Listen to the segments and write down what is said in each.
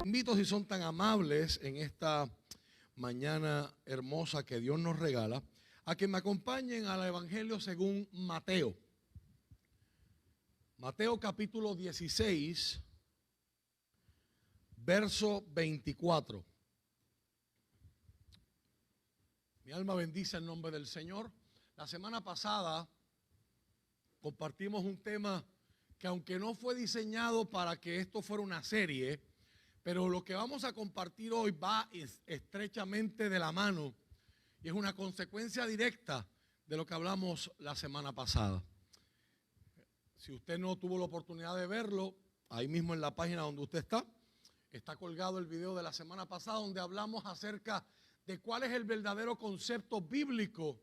Invito, si son tan amables, en esta mañana hermosa que Dios nos regala, a que me acompañen al Evangelio según Mateo. Mateo capítulo 16, verso 24. Mi alma bendice el nombre del Señor. La semana pasada compartimos un tema que, aunque no fue diseñado para que esto fuera una serie, pero lo que vamos a compartir hoy va estrechamente de la mano y es una consecuencia directa de lo que hablamos la semana pasada. Si usted no tuvo la oportunidad de verlo, ahí mismo en la página donde usted está colgado el video de la semana pasada, donde hablamos acerca de cuál es el verdadero concepto bíblico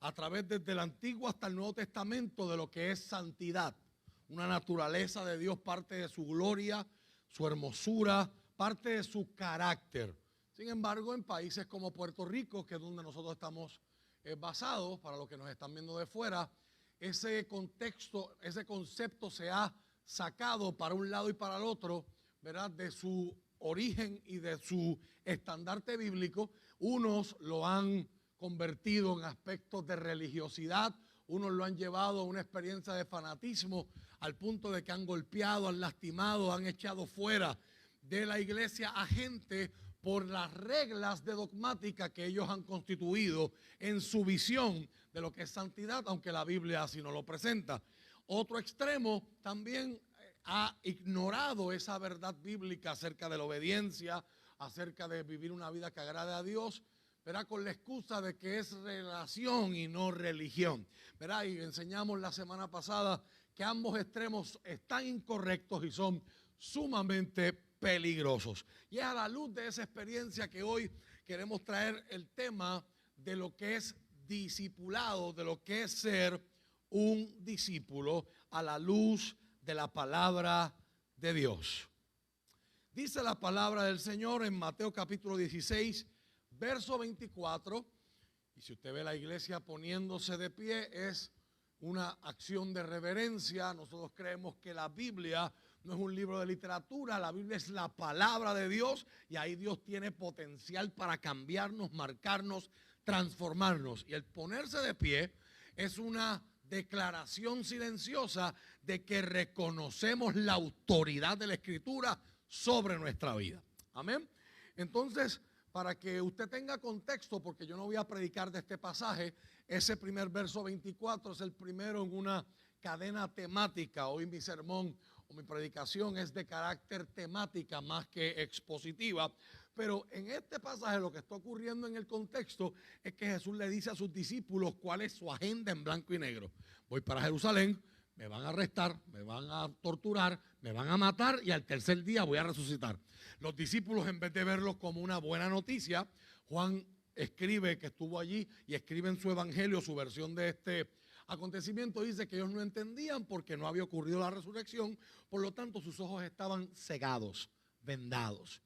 a través desde el Antiguo hasta el Nuevo Testamento de lo que es santidad. Una naturaleza de Dios, parte de su gloria, su hermosura, parte de su carácter. Sin embargo, en países como Puerto Rico, que es donde nosotros estamos basados, para los que nos están viendo de fuera, ese contexto, ese concepto se ha sacado para un lado y para el otro, ¿verdad?, de su origen y de su estandarte bíblico. Unos lo han convertido en aspectos de religiosidad, unos lo han llevado a una experiencia de fanatismo, al punto de que han golpeado, han lastimado, han echado fuera de la iglesia a gente por las reglas de dogmática que ellos han constituido en su visión de lo que es santidad, aunque la Biblia así no lo presenta. Otro extremo también ha ignorado esa verdad bíblica acerca de la obediencia, acerca de vivir una vida que agrade a Dios, ¿verdad?, con la excusa de que es relación y no religión, ¿verdad? Y enseñamos la semana pasada que ambos extremos están incorrectos y son sumamente peligrosos. Y es a la luz de esa experiencia que hoy queremos traer el tema de lo que es discipulado, de lo que es ser un discípulo a la luz de la palabra de Dios. Dice la palabra del Señor en Mateo capítulo 16, verso 24, y si usted ve la iglesia poniéndose de pie, es una acción de reverencia. Nosotros creemos que la Biblia no es un libro de literatura, la Biblia es la palabra de Dios, y ahí Dios tiene potencial para cambiarnos, marcarnos, transformarnos. Y el ponerse de pie es una declaración silenciosa de que reconocemos la autoridad de la Escritura sobre nuestra vida. Amén. Entonces, para que usted tenga contexto, porque yo no voy a predicar de este pasaje, ese primer verso 24 es el primero en una cadena temática. Hoy mi sermón o mi predicación es de carácter temática más que expositiva, pero en este pasaje lo que está ocurriendo en el contexto es que Jesús le dice a sus discípulos cuál es su agenda en blanco y negro. Voy para Jerusalén, me van a arrestar, me van a torturar, me van a matar y al tercer día voy a resucitar. Los discípulos, en vez de verlo como una buena noticia, Juan escribe que estuvo allí y escribe en su evangelio su versión de este acontecimiento. Dice que ellos no entendían porque no había ocurrido la resurrección, por lo tanto sus ojos estaban cegados, vendados.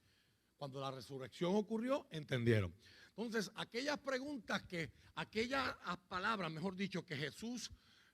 Cuando la resurrección ocurrió, entendieron. Entonces, aquellas preguntas aquellas palabras, mejor dicho, que Jesús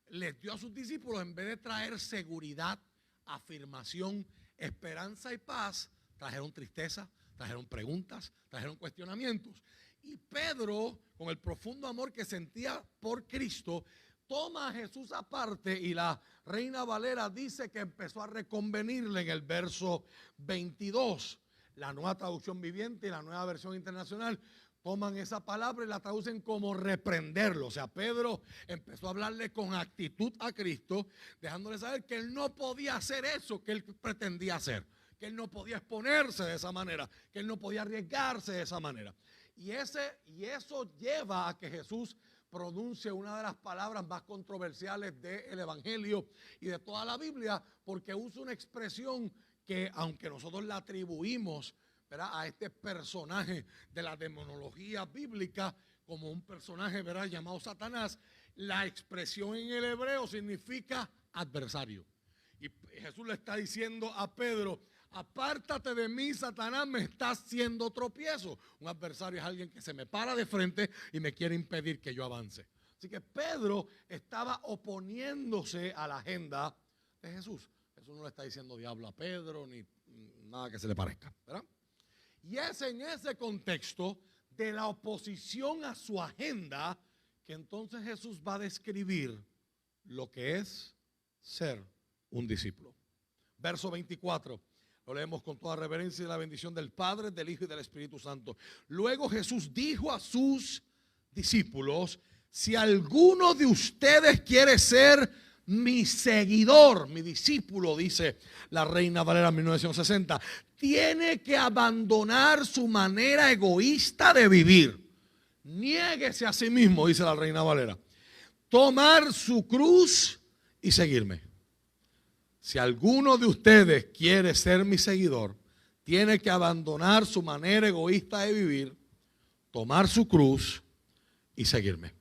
les dio a sus discípulos, en vez de traer seguridad, afirmación, esperanza y paz, trajeron tristeza, trajeron preguntas, trajeron cuestionamientos. Y Pedro, con el profundo amor que sentía por Cristo, toma a Jesús aparte, y la Reina Valera dice que empezó a reconvenirle en el verso 22. La Nueva Traducción Viviente y la Nueva Versión Internacional toman esa palabra y la traducen como reprenderlo. O sea, Pedro empezó a hablarle con actitud a Cristo, dejándole saber que él no podía hacer eso que él pretendía hacer, que él no podía exponerse de esa manera, que él no podía arriesgarse de esa manera. Y eso lleva a que Jesús pronuncie una de las palabras más controversiales del Evangelio y de toda la Biblia, porque usa una expresión que, aunque nosotros la atribuimos, ¿verdad?, a este personaje de la demonología bíblica como un personaje, ¿verdad?, llamado Satanás, la expresión en el hebreo significa adversario. Y Jesús le está diciendo a Pedro: apártate de mí, Satanás, me está haciendo tropiezo. Un adversario es alguien que se me para de frente y me quiere impedir que yo avance. Así que Pedro estaba oponiéndose a la agenda de Jesús. Jesús no le está diciendo diablo a Pedro ni nada que se le parezca, ¿verdad? Y es en ese contexto de la oposición a su agenda que entonces Jesús va a describir lo que es ser un discípulo. Verso 24, lo leemos con toda reverencia y la bendición del Padre, del Hijo y del Espíritu Santo. Luego Jesús dijo a sus discípulos: si alguno de ustedes quiere ser mi seguidor, mi discípulo, dice la Reina Valera 1960, tiene que abandonar su manera egoísta de vivir. Niéguese a sí mismo, dice la Reina Valera. Tomar su cruz y seguirme. Si alguno de ustedes quiere ser mi seguidor, tiene que abandonar su manera egoísta de vivir, tomar su cruz y seguirme.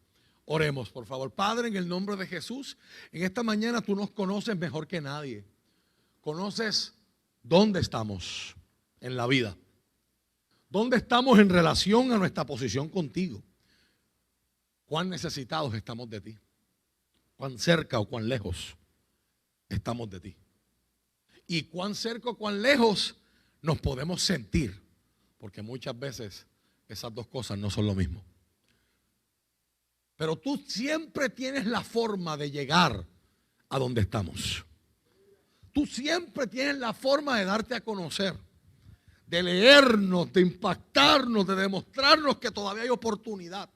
Oremos, por favor. Padre, en el nombre de Jesús, en esta mañana tú nos conoces mejor que nadie. Conoces dónde estamos en la vida, dónde estamos en relación a nuestra posición contigo, cuán necesitados estamos de ti, cuán cerca o cuán lejos estamos de ti, y cuán cerca o cuán lejos nos podemos sentir, porque muchas veces esas dos cosas no son lo mismo. Pero tú siempre tienes la forma de llegar a donde estamos. Tú siempre tienes la forma de darte a conocer, de leernos, de impactarnos, de demostrarnos que todavía hay oportunidad,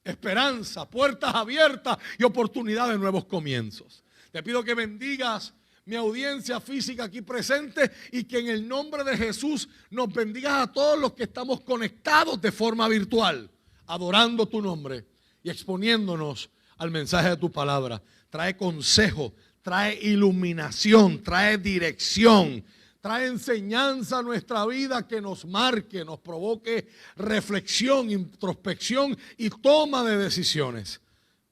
esperanza, puertas abiertas y oportunidad de nuevos comienzos. Te pido que bendigas mi audiencia física aquí presente y que en el nombre de Jesús nos bendigas a todos los que estamos conectados de forma virtual, adorando tu nombre y exponiéndonos al mensaje de tu palabra. Trae consejo, trae iluminación, trae dirección, trae enseñanza a nuestra vida que nos marque, nos provoque reflexión, introspección y toma de decisiones.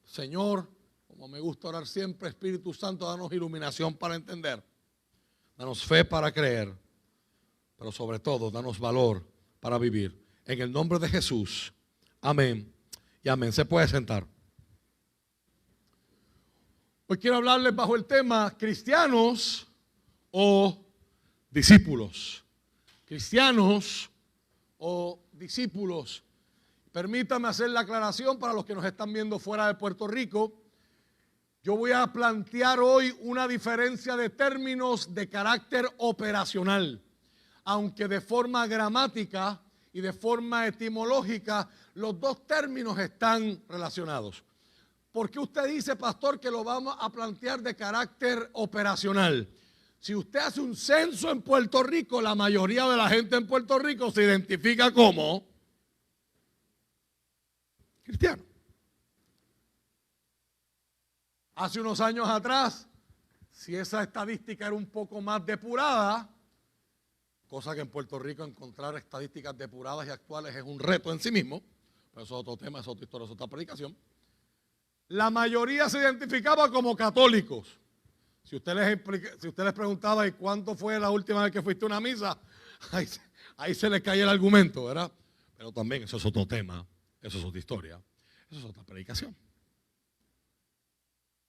Señor, como me gusta orar siempre, Espíritu Santo, danos iluminación para entender, danos fe para creer, pero sobre todo, danos valor para vivir. En el nombre de Jesús, amén y amén. Se puede sentar. Hoy quiero hablarles bajo el tema cristianos o discípulos. Cristianos o discípulos. Permítame hacer la aclaración para los que nos están viendo fuera de Puerto Rico. Yo voy a plantear hoy una diferencia de términos de carácter operacional, aunque de forma gramática y de forma etimológica los dos términos están relacionados. ¿Por qué usted dice, pastor, que lo vamos a plantear de carácter operacional? Si usted hace un censo en Puerto Rico, la mayoría de la gente en Puerto Rico se identifica como cristiano. Hace unos años atrás, si esa estadística era un poco más depurada, cosa que en Puerto Rico encontrar estadísticas depuradas y actuales es un reto en sí mismo, pero eso es otro tema, es otra historia, es otra predicación. La mayoría se identificaba como católicos. Si usted les preguntaba, ¿y cuánto fue la última vez que fuiste a una misa? Ahí se les cae el argumento, ¿verdad? Pero también eso es otro tema, eso es otra historia, eso es otra predicación.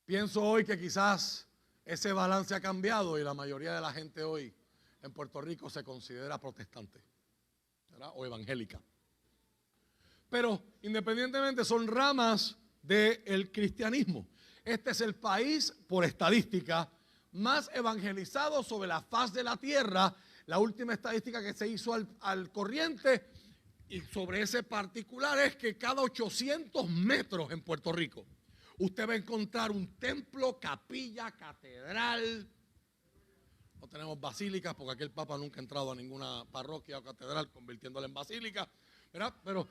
Pienso hoy que quizás ese balance ha cambiado y la mayoría de la gente hoy en Puerto Rico se considera protestante, ¿verdad? O evangélica. Pero independientemente son ramas del cristianismo. Este es el país, por estadística, más evangelizado sobre la faz de la tierra. La última estadística que se hizo al corriente y sobre ese particular es que cada 800 metros en Puerto Rico usted va a encontrar un templo, capilla, catedral. No tenemos basílicas porque aquí el Papa nunca ha entrado a ninguna parroquia o catedral convirtiéndola en basílica, ¿verdad? Pero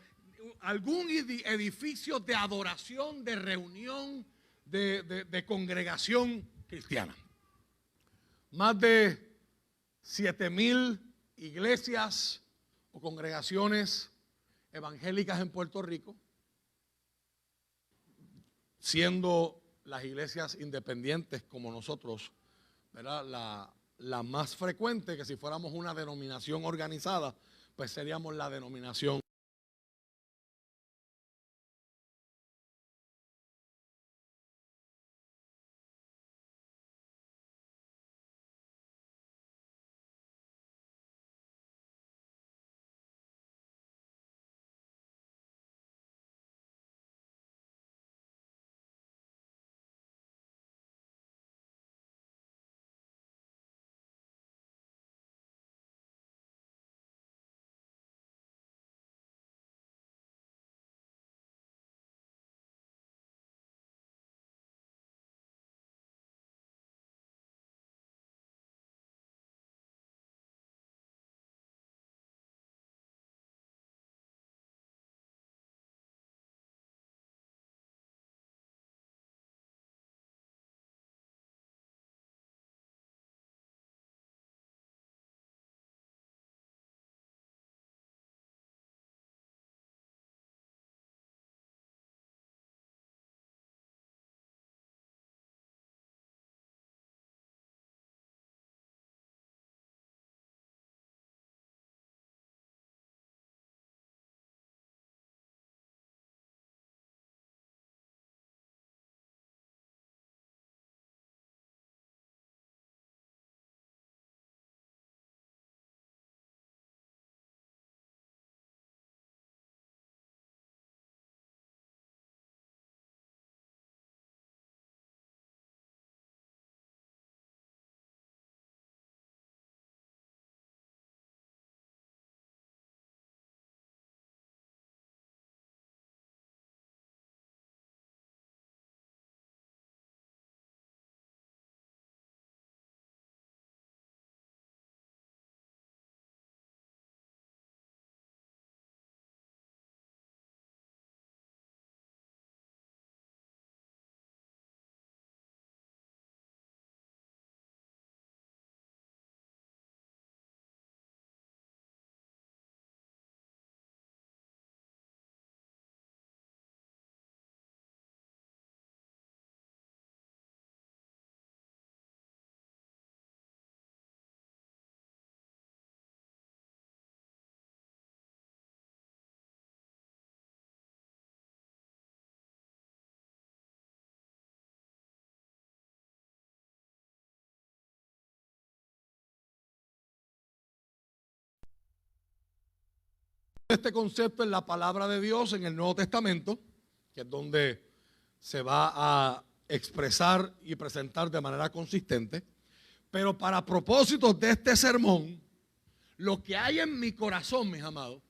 algún edificio de adoración, de reunión, de congregación cristiana. Más de 7,000 iglesias o congregaciones evangélicas en Puerto Rico, siendo las iglesias independientes como nosotros, ¿verdad? La más frecuente, que si fuéramos una denominación organizada, pues seríamos la denominación este concepto en la palabra de Dios en el Nuevo Testamento, que es donde se va a expresar y presentar de manera consistente. Pero para propósitos de este sermón, lo que hay en mi corazón, mis amados,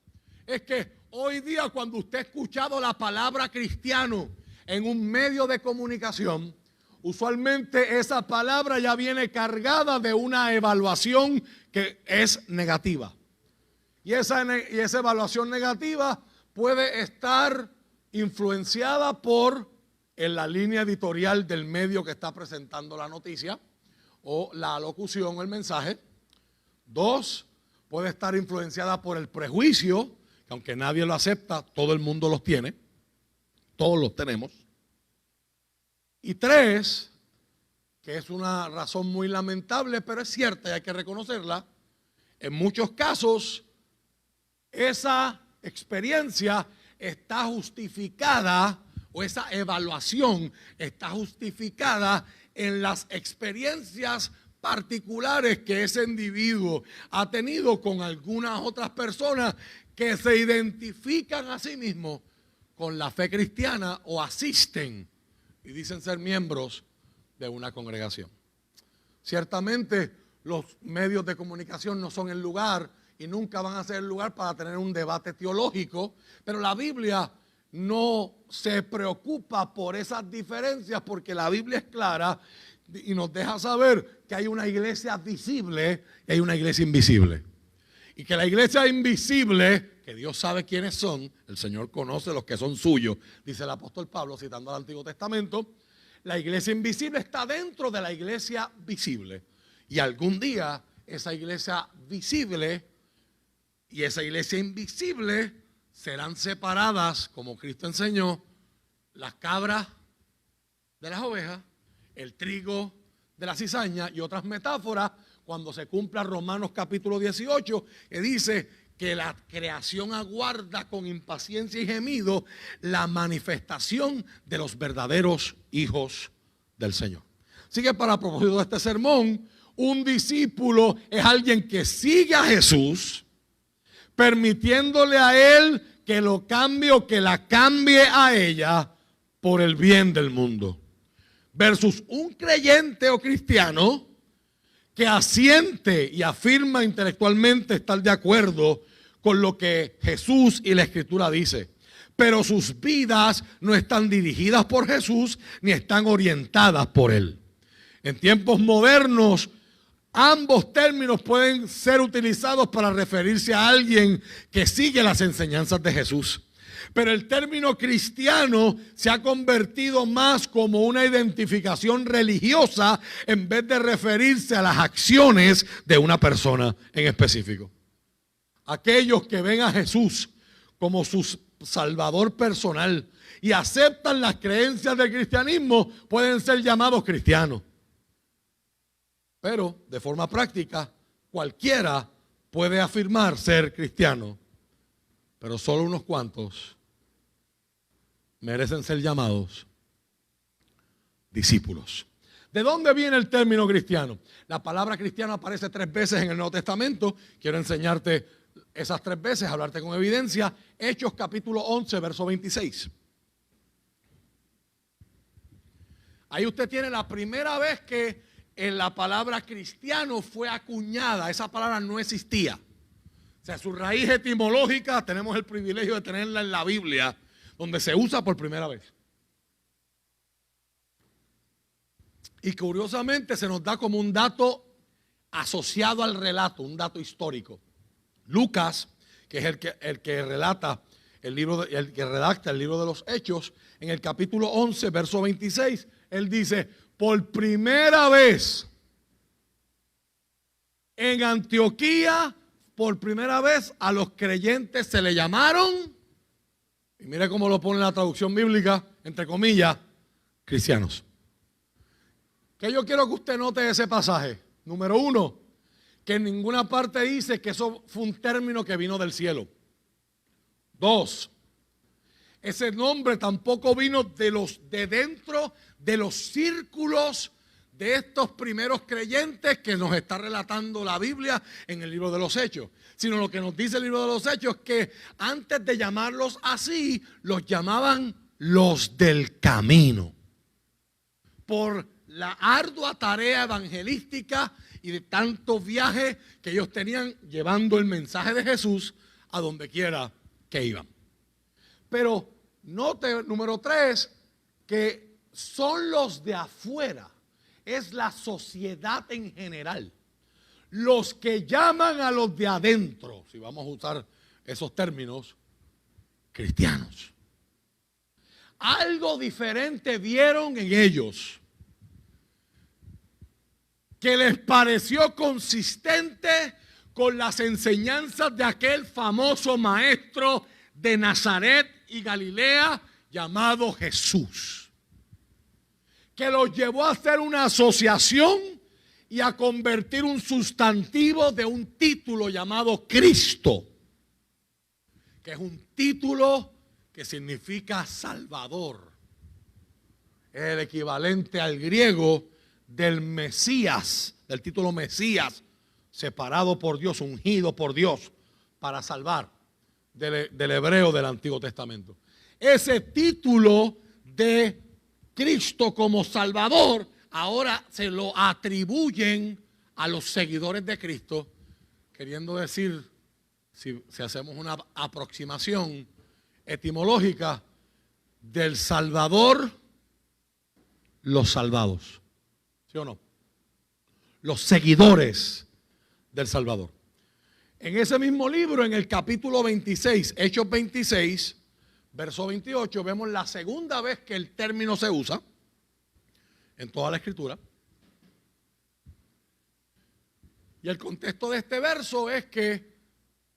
es que hoy día cuando usted ha escuchado la palabra cristiano en un medio de comunicación, usualmente esa palabra ya viene cargada de una evaluación que es negativa. Y esa evaluación negativa puede estar influenciada por la línea editorial del medio que está presentando la noticia o la locución o el mensaje. 2, puede estar influenciada por el prejuicio, que aunque nadie lo acepta, todo el mundo los tiene. Todos los tenemos. Y 3, que es una razón muy lamentable, pero es cierta y hay que reconocerla, en muchos casos esa experiencia está justificada, o esa evaluación está justificada en las experiencias particulares que ese individuo ha tenido con algunas otras personas que se identifican a sí mismos con la fe cristiana o asisten y dicen ser miembros de una congregación. Ciertamente los medios de comunicación no son el lugar y nunca van a ser el lugar para tener un debate teológico, pero la Biblia no se preocupa por esas diferencias porque la Biblia es clara y nos deja saber que hay una iglesia visible y hay una iglesia invisible. Y que la iglesia invisible, que Dios sabe quiénes son, el Señor conoce los que son suyos, dice el apóstol Pablo citando al Antiguo Testamento, la iglesia invisible está dentro de la iglesia visible. Y algún día esa iglesia visible y esa iglesia invisible serán separadas, como Cristo enseñó, las cabras de las ovejas, el trigo de la cizaña y otras metáforas cuando se cumpla Romanos capítulo 18, que dice que la creación aguarda con impaciencia y gemido la manifestación de los verdaderos hijos del Señor. Así que para propósito de este sermón, un discípulo es alguien que sigue a Jesús, permitiéndole a él que lo cambie o que la cambie a ella por el bien del mundo. Versus un creyente o cristiano que asiente y afirma intelectualmente estar de acuerdo con lo que Jesús y la Escritura dice, pero sus vidas no están dirigidas por Jesús ni están orientadas por Él. En tiempos modernos, ambos términos pueden ser utilizados para referirse a alguien que sigue las enseñanzas de Jesús. Pero el término cristiano se ha convertido más como una identificación religiosa en vez de referirse a las acciones de una persona en específico. Aquellos que ven a Jesús como su salvador personal y aceptan las creencias del cristianismo pueden ser llamados cristianos. Pero de forma práctica, cualquiera puede afirmar ser cristiano, pero solo unos cuantos merecen ser llamados discípulos. ¿De dónde viene el término cristiano? La palabra cristiano aparece 3 veces en el Nuevo Testamento. Quiero enseñarte esas 3 veces, hablarte con evidencia. Hechos capítulo 11, verso 26. Ahí usted tiene la primera vez que en la palabra cristiano fue acuñada. Esa palabra no existía. O sea, su raíz etimológica tenemos el privilegio de tenerla en la Biblia, donde se usa por primera vez. Y curiosamente se nos da como un dato asociado al relato, un dato histórico. Lucas, que es el que relata el que redacta el libro de los Hechos, en el capítulo 11, verso 26, él dice: por primera vez en Antioquía, por primera vez a los creyentes se le llamaron, y mire cómo lo pone la traducción bíblica, entre comillas, cristianos. ¿Qué yo quiero que usted note de ese pasaje? Número 1, que en ninguna parte dice que eso fue un término que vino del cielo. 2, ese nombre tampoco vino de dentro de los círculos de estos primeros creyentes que nos está relatando la Biblia en el libro de los Hechos, sino lo que nos dice el libro de los Hechos es que antes de llamarlos así, los llamaban los del camino, por la ardua tarea evangelística y de tantos viajes que ellos tenían llevando el mensaje de Jesús a donde quiera que iban. Pero note, número 3, que son los de afuera, es la sociedad en general, los que llaman a los de adentro, si vamos a usar esos términos, cristianos. Algo diferente vieron en ellos, que les pareció consistente con las enseñanzas de aquel famoso maestro de Nazaret y Galilea llamado Jesús, que los llevó a hacer una asociación y a convertir un sustantivo de un título llamado Cristo, que es un título que significa Salvador. Es el equivalente al griego del Mesías, del título Mesías, separado por Dios, ungido por Dios para salvar, del hebreo del Antiguo Testamento. Ese título de Cristo como Salvador ahora se lo atribuyen a los seguidores de Cristo, queriendo decir, si hacemos una aproximación etimológica, del Salvador, los salvados. ¿Sí o no? Los seguidores del Salvador. En ese mismo libro, en el capítulo 26, Hechos 26, verso 28, vemos la segunda vez que el término se usa en toda la Escritura. Y el contexto de este verso es que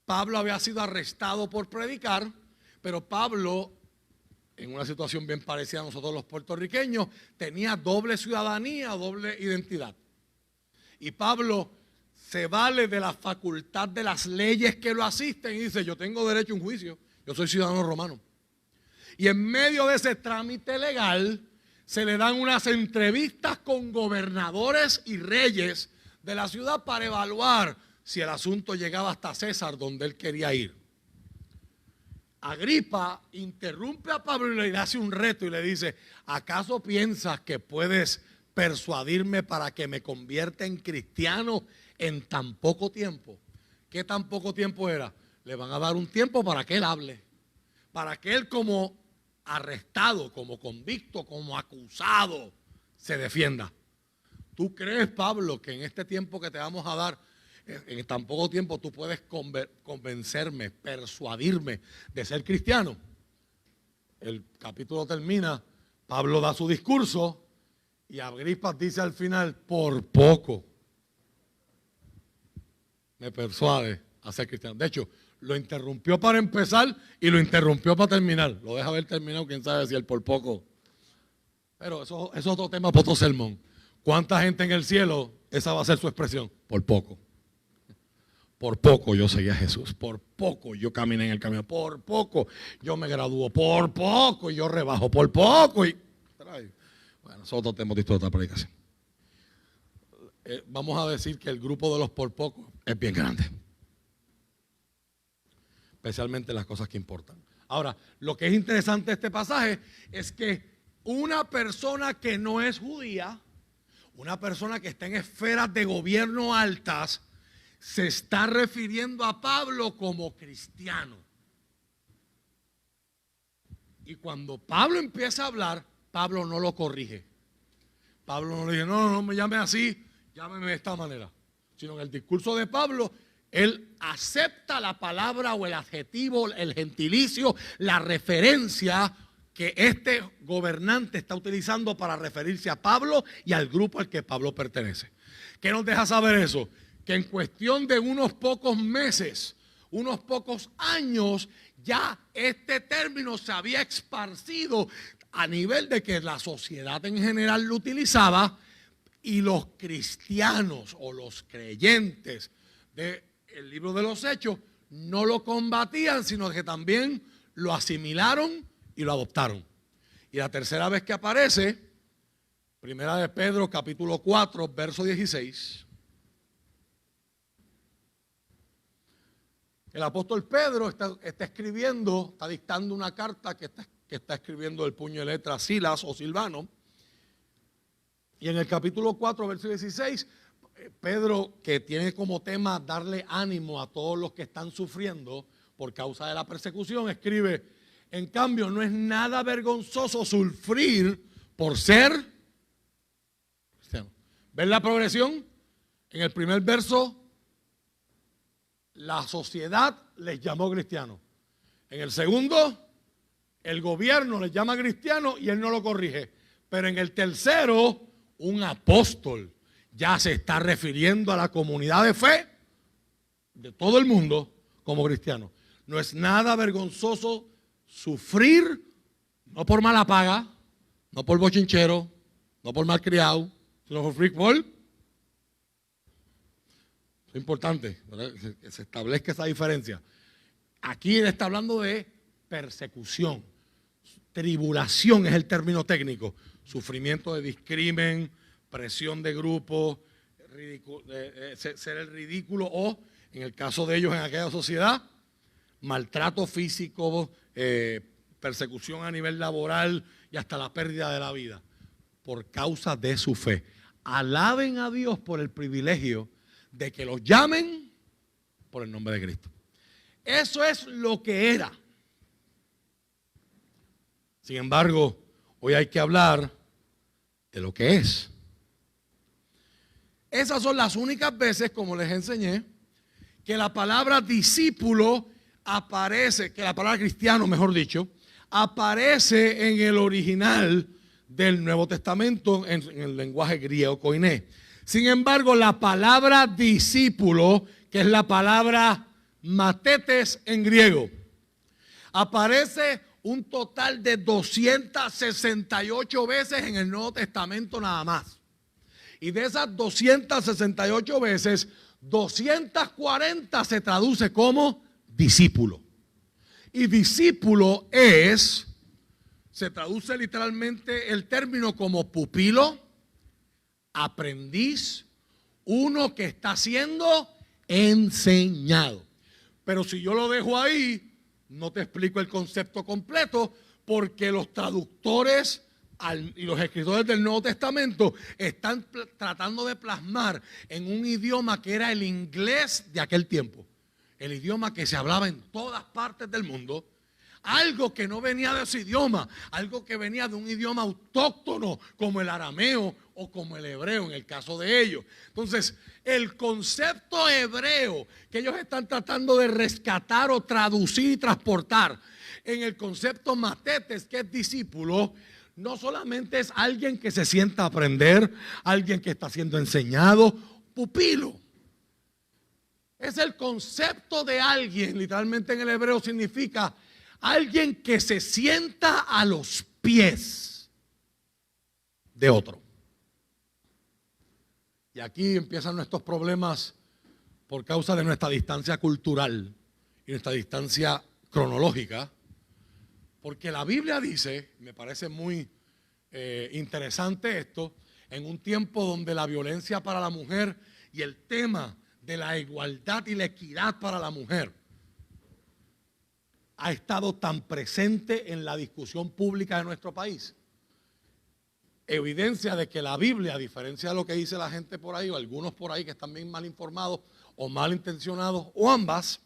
Pablo había sido arrestado por predicar, pero Pablo, en una situación bien parecida a nosotros los puertorriqueños, tenía doble ciudadanía, doble identidad. Y Pablo se vale de la facultad de las leyes que lo asisten y dice: yo tengo derecho a un juicio, yo soy ciudadano romano. Y en medio de ese trámite legal se le dan unas entrevistas con gobernadores y reyes de la ciudad para evaluar si el asunto llegaba hasta César, donde él quería ir. Agripa interrumpe a Pablo y le hace un reto y le dice: ¿acaso piensas que puedes persuadirme para que me convierta en cristiano en tan poco tiempo? ¿Qué tan poco tiempo era? Le van a dar un tiempo para que él hable, para que él, como arrestado, como convicto, como acusado, se defienda. ¿Tú crees, Pablo, que en este tiempo que te vamos a dar, en tan poco tiempo, tú puedes convencerme, persuadirme de ser cristiano? El capítulo termina, Pablo da su discurso y Agripa dice al final: por poco me persuade a ser cristiano. De hecho, lo interrumpió para empezar y lo interrumpió para terminar. Lo deja haber terminado, quién sabe si él por poco. Pero eso es otro tema para otro sermón. ¿Cuánta gente en el cielo esa va a ser su expresión? Por poco. Por poco yo seguí a Jesús, por poco yo caminé en el camino, por poco yo me gradúo, por poco yo rebajo, por poco. Bueno, nosotros hemos visto otra predicación. Vamos a decir que el grupo de los por poco es bien grande, especialmente las cosas que importan. Ahora, lo que es interesante de este pasaje es que una persona que no es judía, una persona que está en esferas de gobierno altas, se está refiriendo a Pablo como cristiano. Y cuando Pablo empieza a hablar, Pablo no lo corrige. Pablo no le dice: no me llame así, llámeme de esta manera. Sino en el discurso de Pablo, él acepta la palabra o el adjetivo, el gentilicio, la referencia que este gobernante está utilizando para referirse a Pablo y al grupo al que Pablo pertenece. ¿Qué nos deja saber eso? Que en cuestión de unos pocos meses, unos pocos años, ya este término se había esparcido a nivel de que la sociedad en general lo utilizaba, y los cristianos o los creyentes del libro de los Hechos no lo combatían, sino que también lo asimilaron y lo adoptaron. Y la tercera vez que aparece Primera de Pedro, capítulo 4, verso 16. El apóstol Pedro está escribiendo, está dictando una carta que está escribiendo el puño de letra Silas o Silvano. Y en el capítulo 4, verso 16, Pedro, que tiene como tema darle ánimo a todos los que están sufriendo por causa de la persecución, escribe: en cambio, no es nada vergonzoso sufrir por ser cristiano. ¿Ven la progresión? En el primer verso, la sociedad les llamó cristianos. En el segundo, el gobierno les llama cristianos y él no lo corrige. Pero en el tercero, un apóstol ya se está refiriendo a la comunidad de fe de todo el mundo como cristiano. No es nada vergonzoso sufrir, no por mala paga, no por bochinchero, no por malcriado, sino por es importante, ¿verdad? Que se establezca esa diferencia. Aquí él está hablando de persecución. Tribulación es el término técnico. Sufrimiento de discrimen, presión de grupo, ser el ridículo o, en el caso de ellos en aquella sociedad, maltrato físico, persecución a nivel laboral y hasta la pérdida de la vida por causa de su fe. Alaben a Dios por el privilegio de que los llamen por el nombre de Cristo. Eso es lo que era. Sin embargo, hoy hay que hablar de lo que es. Esas son las únicas veces, como les enseñé, que la palabra discípulo aparece, que la palabra cristiano, mejor dicho, aparece en el original del Nuevo Testamento en el lenguaje griego koiné. Sin embargo, la palabra discípulo, que es la palabra matetes en griego, aparece un total de 268 veces en el Nuevo Testamento nada más. Y de esas 268 veces, 240 se traduce como discípulo. Y discípulo se traduce literalmente el término como pupilo, aprendiz, uno que está siendo enseñado. Pero si yo lo dejo ahí, no te explico el concepto completo, porque los traductores y los escritores del Nuevo Testamento están tratando de plasmar en un idioma que era el inglés de aquel tiempo, el idioma que se hablaba en todas partes del mundo, algo que no venía de ese idioma, algo que venía de un idioma autóctono como el arameo o como el hebreo en el caso de ellos. Entonces, el concepto hebreo que ellos están tratando de rescatar o traducir y transportar en el concepto matetes, que es discípulo, no solamente es alguien que se sienta a aprender, alguien que está siendo enseñado, pupilo. Es el concepto de alguien, literalmente en el hebreo significa alguien que se sienta a los pies de otro. Y aquí empiezan nuestros problemas por causa de nuestra distancia cultural y nuestra distancia cronológica. Porque la Biblia dice, me parece muy interesante esto, en un tiempo donde la violencia para la mujer y el tema de la igualdad y la equidad para la mujer ha estado tan presente en la discusión pública de nuestro país. Evidencia de que la Biblia, a diferencia de lo que dice la gente por ahí, o algunos por ahí que están bien mal informados o mal intencionados, o ambas,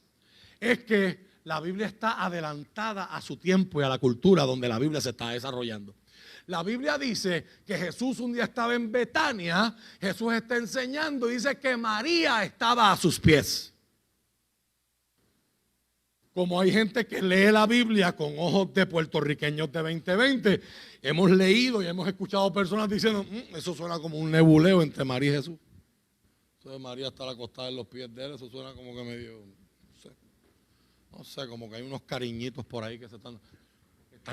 es que la Biblia está adelantada a su tiempo y a la cultura donde la Biblia se está desarrollando. La Biblia dice que Jesús un día estaba en Betania, Jesús está enseñando y dice que María estaba a sus pies. Como hay gente que lee la Biblia con ojos de puertorriqueños de 2020, hemos leído y hemos escuchado personas diciendo, eso suena como un nebuleo entre María y Jesús. Eso de María estar acostada en los pies de él, eso suena como que medio, no sé, como que hay unos cariñitos por ahí que se están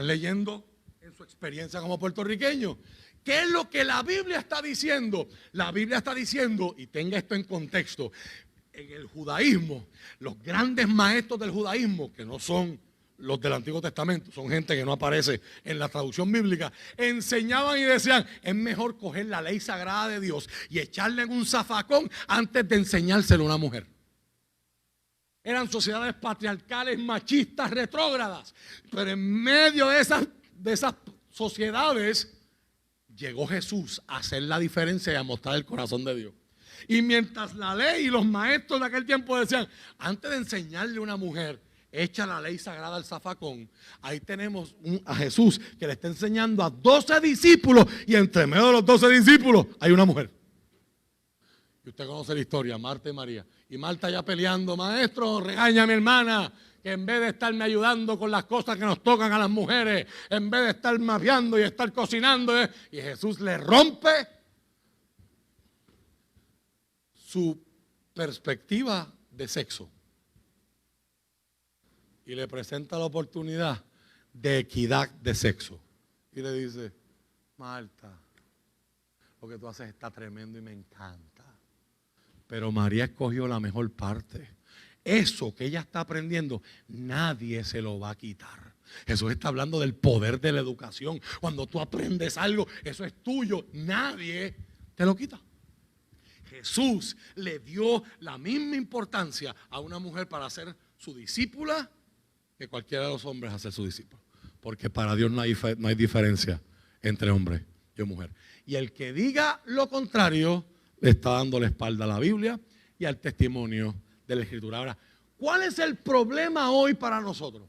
leyendo en su experiencia como puertorriqueño. ¿Qué es lo que la Biblia está diciendo? La Biblia está diciendo, y tenga esto en contexto, en el judaísmo, los grandes maestros del judaísmo, que no son los del Antiguo Testamento, son gente que no aparece en la traducción bíblica, enseñaban y decían, es mejor coger la ley sagrada de Dios y echarle en un zafacón antes de enseñárselo a una mujer. Eran sociedades patriarcales, machistas, retrógradas, pero en medio de esas sociedades llegó Jesús a hacer la diferencia y a mostrar el corazón de Dios. Y mientras la ley y los maestros de aquel tiempo decían, antes de enseñarle a una mujer, echa la ley sagrada al zafacón, ahí tenemos a Jesús que le está enseñando a 12 discípulos y entre medio de los 12 discípulos hay una mujer. Y usted conoce la historia, Marta y María. Y Marta ya peleando, maestro, regaña a mi hermana, que en vez de estarme ayudando con las cosas que nos tocan a las mujeres, en vez de estar mapeando y estar cocinando, y Jesús le rompe su perspectiva de sexo y le presenta la oportunidad de equidad de sexo. Y le dice, Marta, lo que tú haces está tremendo y me encanta, pero María escogió la mejor parte. Eso que ella está aprendiendo, nadie se lo va a quitar. Jesús está hablando del poder de la educación. Cuando tú aprendes algo, eso es tuyo, nadie te lo quita. Jesús le dio la misma importancia a una mujer para ser su discípula que cualquiera de los hombres a ser su discípulo. Porque para Dios no hay diferencia entre hombre y mujer. Y el que diga lo contrario le está dando la espalda a la Biblia y al testimonio de la Escritura. Ahora, ¿cuál es el problema hoy para nosotros?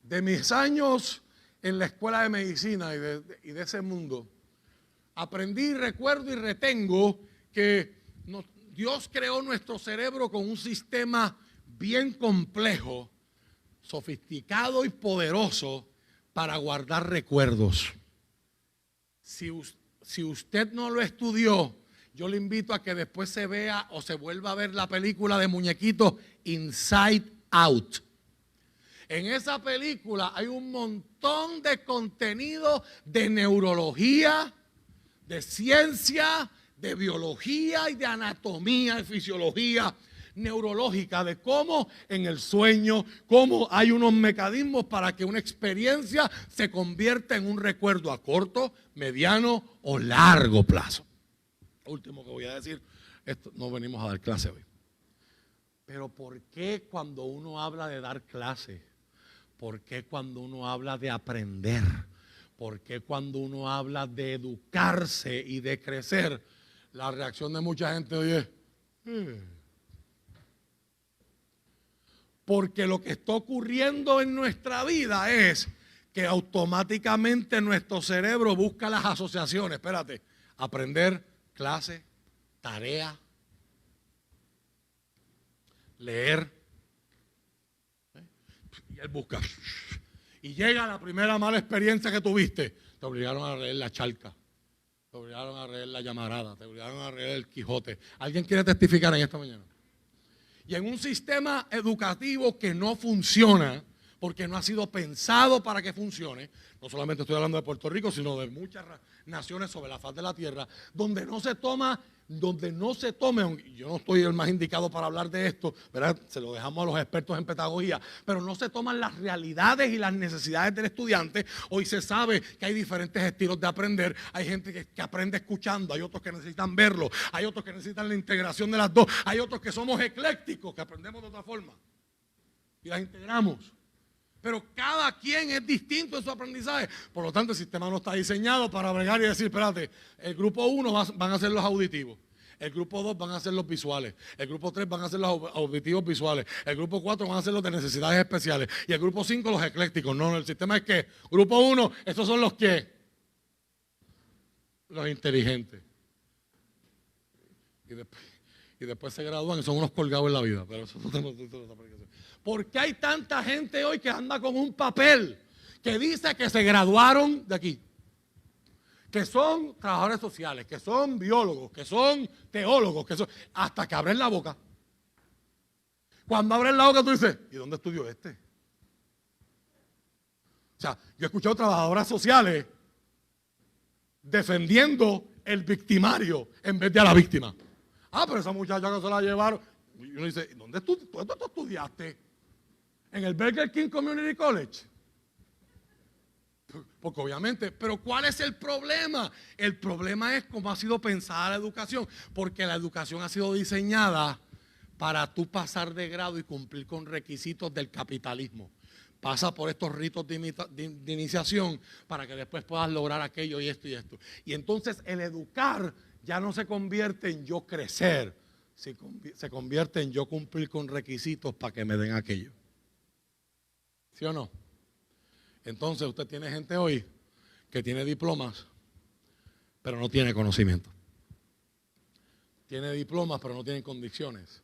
De mis años en la escuela de medicina y de ese mundo, aprendí, recuerdo y retengo que Dios creó nuestro cerebro con un sistema bien complejo, sofisticado y poderoso para guardar recuerdos. Si usted no lo estudió, yo le invito a que después se vea o se vuelva a ver la película de muñequitos Inside Out. En esa película hay un montón de contenido de neurología, de ciencia, de biología y de anatomía y fisiología neurológica, de cómo en el sueño, cómo hay unos mecanismos para que una experiencia se convierta en un recuerdo a corto, mediano o largo plazo. Lo último que voy a decir, esto no venimos a dar clase hoy. Pero ¿por qué cuando uno habla de dar clase? ¿Por qué cuando uno habla de aprender? ¿Por qué cuando uno habla de educarse y de crecer, la reacción de mucha gente hoy es Porque lo que está ocurriendo en nuestra vida es que automáticamente nuestro cerebro busca las asociaciones. Espérate, aprender, clase, tarea, leer. Y él busca. Y llega la primera mala experiencia que tuviste. Te obligaron a leer La Charca. Te obligaron a leer La Llamarada. Te obligaron a leer El Quijote. ¿Alguien quiere testificar en esta mañana? Y en un sistema educativo que no funciona, porque no ha sido pensado para que funcione, no solamente estoy hablando de Puerto Rico, sino de muchas naciones sobre la faz de la tierra, donde no se tome, yo no estoy el más indicado para hablar de esto, ¿verdad? Se lo dejamos a los expertos en pedagogía, pero no se toman las realidades y las necesidades del estudiante. Hoy se sabe que hay diferentes estilos de aprender, hay gente que aprende escuchando, hay otros que necesitan verlo, hay otros que necesitan la integración de las dos, hay otros que somos eclécticos, que aprendemos de otra forma y las integramos. Pero cada quien es distinto en su aprendizaje. Por lo tanto, el sistema no está diseñado para bregar y decir, espérate, el grupo 1 van a ser los auditivos, el grupo 2 van a ser los visuales, el grupo 3 van a ser los auditivos visuales, el grupo 4 van a ser los de necesidades especiales y el grupo 5 los eclécticos. No, el sistema es que grupo 1, estos son los que, los inteligentes. Y después se gradúan y son unos colgados en la vida. Pero eso no tenemos aplicación. ¿Por qué hay tanta gente hoy que anda con un papel que dice que se graduaron de aquí? Que son trabajadores sociales, que son biólogos, que son teólogos, que son hasta que abren la boca. Cuando abren la boca tú dices, ¿y dónde estudió este? O sea, yo he escuchado trabajadoras sociales defendiendo el victimario en vez de a la víctima. Ah, pero esa muchacha que se la llevaron. Y uno dice, ¿dónde tú estudiaste? ¿En el Burger King Community College? Porque obviamente, pero ¿cuál es el problema? El problema es cómo ha sido pensada la educación, porque la educación ha sido diseñada para tú pasar de grado y cumplir con requisitos del capitalismo. Pasa por estos ritos de iniciación para que después puedas lograr aquello y esto y esto. Y entonces el educar ya no se convierte en yo crecer, se convierte en yo cumplir con requisitos para que me den aquello. ¿Sí o no? Entonces usted tiene gente hoy que tiene diplomas, pero no tiene conocimiento. Tiene diplomas, pero no tienen condiciones.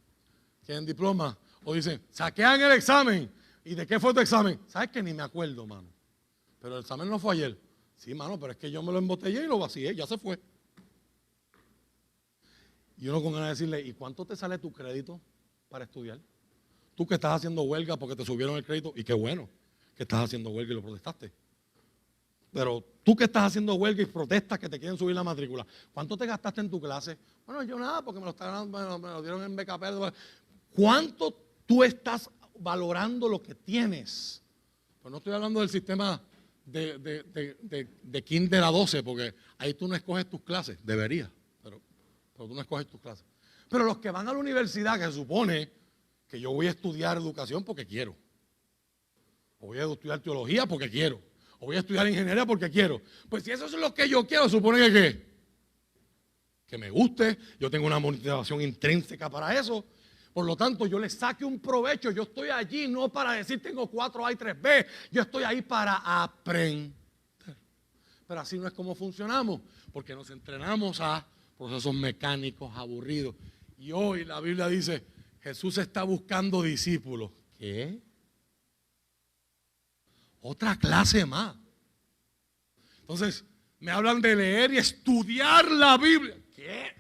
Tienen diplomas o dicen, saquean el examen. ¿Y de qué fue tu examen? ¿Sabes que ni me acuerdo, mano? Pero el examen no fue ayer. Sí, mano, pero es que yo me lo embotellé y lo vacié, ya se fue. Y uno con ganas de decirle, ¿y cuánto te sale tu crédito para estudiar? Tú que estás haciendo huelga porque te subieron el crédito, y qué bueno que estás haciendo huelga y lo protestaste. Pero tú que estás haciendo huelga y protestas que te quieren subir la matrícula, ¿cuánto te gastaste en tu clase? Bueno, yo nada, porque me lo dieron en BKP. ¿Cuánto tú estás valorando lo que tienes? Pues no estoy hablando del sistema de kinder a 12, porque ahí tú no escoges tus clases, deberías, pero tú no escoges tus clases. Pero los que van a la universidad, que se supone que yo voy a estudiar educación porque quiero, o voy a estudiar teología porque quiero, o voy a estudiar ingeniería porque quiero. Pues si eso es lo que yo quiero, supone que me guste, yo tengo una motivación intrínseca para eso. Por lo tanto, yo le saque un provecho. Yo estoy allí no para decir tengo 4A y 3B. Yo estoy ahí para aprender. Pero así no es como funcionamos, porque nos entrenamos a procesos mecánicos aburridos. Y hoy la Biblia dice, Jesús está buscando discípulos. ¿Qué? Otra clase más. Entonces, me hablan de leer y estudiar la Biblia. ¿Qué?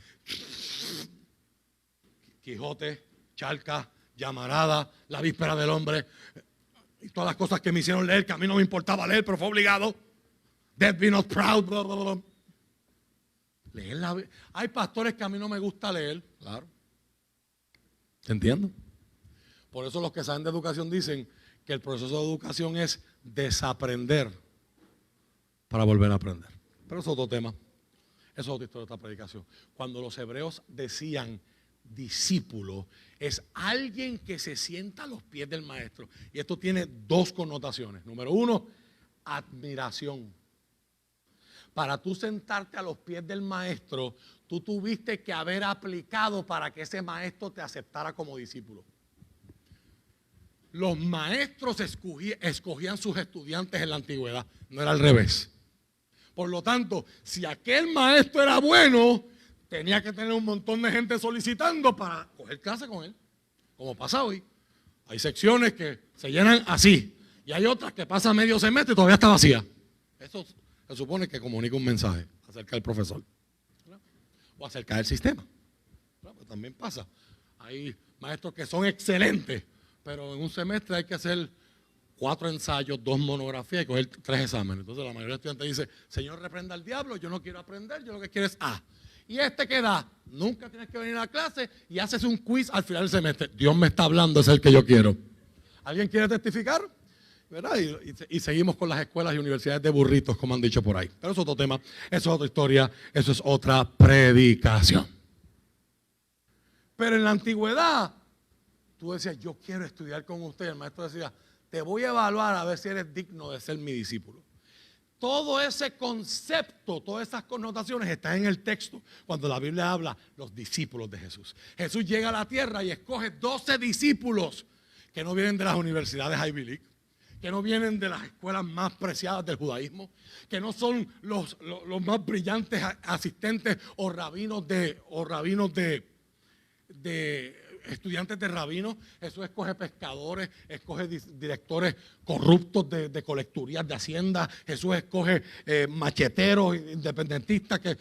Quijote, Charca, Llamarada, La Víspera del Hombre, y todas las cosas que me hicieron leer, que a mí no me importaba leer, pero fue obligado. Death be not proud, bla, bla, bla. Leer la Biblia. Hay pastores que a mí no me gusta leer, claro. ¿Te entiendo? Por eso los que saben de educación dicen que el proceso de educación es desaprender para volver a aprender. Pero eso es otro tema. Eso es otra historia de esta predicación. Cuando los hebreos decían discípulo, es alguien que se sienta a los pies del maestro. Y esto tiene dos connotaciones. Número uno, admiración. Para tú sentarte a los pies del maestro, tú tuviste que haber aplicado para que ese maestro te aceptara como discípulo. Los maestros escogían sus estudiantes en la antigüedad, no era al revés. Por lo tanto, si aquel maestro era bueno, tenía que tener un montón de gente solicitando para coger clase con él, como pasa hoy. Hay secciones que se llenan así, y hay otras que pasan medio semestre y todavía está vacía. Eso se supone que comunica un mensaje acerca del profesor, ¿verdad? O acerca del sistema. Pues también pasa. Hay maestros que son excelentes, pero en un semestre hay que hacer 4 ensayos, 2 monografías y coger 3 exámenes. Entonces la mayoría de los estudiantes dice, Señor, reprenda al diablo, yo no quiero aprender, yo lo que quiero es A. Y que da, nunca tienes que venir a la clase y haces un quiz al final del semestre. Dios me está hablando, es el que yo quiero. ¿Alguien quiere testificar? ¿Verdad? Y seguimos con las escuelas y universidades de burritos, como han dicho por ahí. Pero eso es otro tema, eso es otra historia, eso es otra predicación. Pero en la antigüedad, tú decías, yo quiero estudiar con usted. El maestro decía, te voy a evaluar a ver si eres digno de ser mi discípulo. Todo ese concepto, todas esas connotaciones están en el texto cuando la Biblia habla los discípulos de Jesús. Jesús llega a la tierra y escoge 12 discípulos que no vienen de las universidades Ivy League, que no vienen de las escuelas más preciadas del judaísmo, que no son los más brillantes asistentes o rabinos de estudiantes de rabinos. Jesús escoge pescadores, escoge directores corruptos de colecturías de hacienda. Jesús escoge macheteros independentistas que